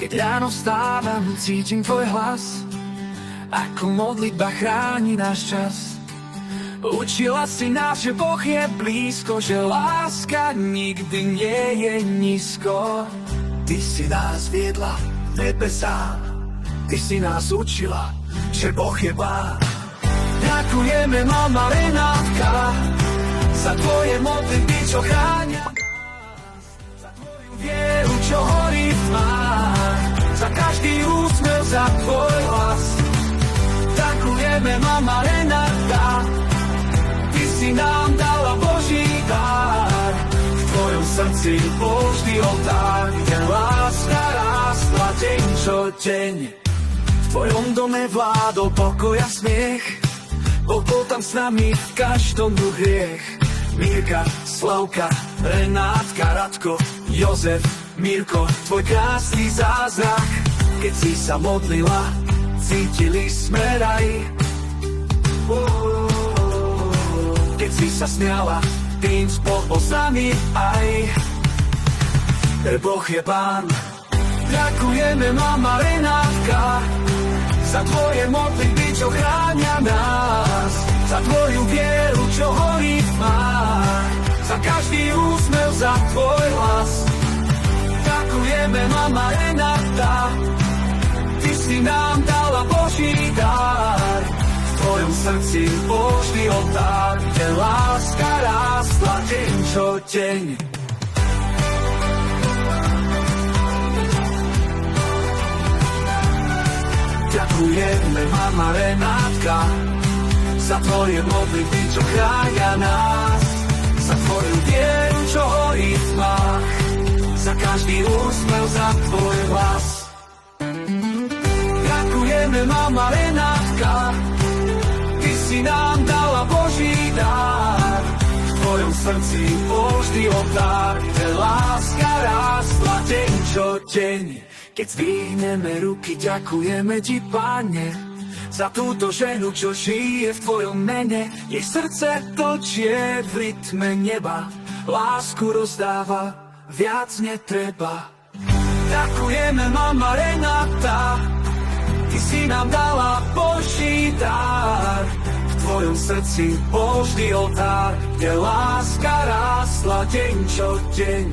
Keď ráno vstávam, cítim tvoj hlas, ako modlitba chráni náš čas. Učila si nás, že Boh je blízko, že láska nikdy nie je nízko. Ty si nás viedla nebesám, ty si nás učila, že Boh je Pán. Ďakujeme, mama Renátka, za tvoje modlitby, čo chránia nás, za tvoju vieru, čo horí v tmách, za každý úsmev, za tvoj hlas. Ďakujeme, mama Renátka, ty si nám dala Boží dár. V tvojom srdci bol vždy oltár, kde láska rástla deň čo deň. V tvojom dome vládol pokoj a smiech, Boh bol tam s nami v každom dňu hriech. Mirka, Slavka, Renátka, Radko, Jozef, Mirko, tvoj krásny zázrak. Keď si sa modlila, cítili sme raj. Keď si sa smiala, tým spol bol s nami aj. Boh je Pán. Ďakujeme, mama Renátka, za tvoje modlitby, čo chránia nás, za tvoju vieru, čo horí v tmách, za každý úsmev, za tvoj hlas. Ďakujeme, mama Renátka, ty si nám dala Boží dár. V tvojom srdci bol vždy oltár, kde láska rástla deň čo deň. Ďakujeme, mama Renátka, za tvoje modlitby, čo chránia nás, za tvoju vieru, čo horí v tmách, za každý úsmev, za tvoj hlas. Ďakujeme, mama Renátka, ty si nám dala Boží dár. V tvojom srdci bol vždy oltár, kde láska rástla deň čo deň. Keď zdvihneme ruky, ďakujeme ti, Pane, za túto ženu, čo žije v tvojom mene. Jej srdce točie v rytme neba, lásku rozdáva, viac netreba. Ďakujeme, mama Renáta, ty si nám dala Boží dár. V tvojom srdci bol vždy oltár, kde láska rástla deň čo deň.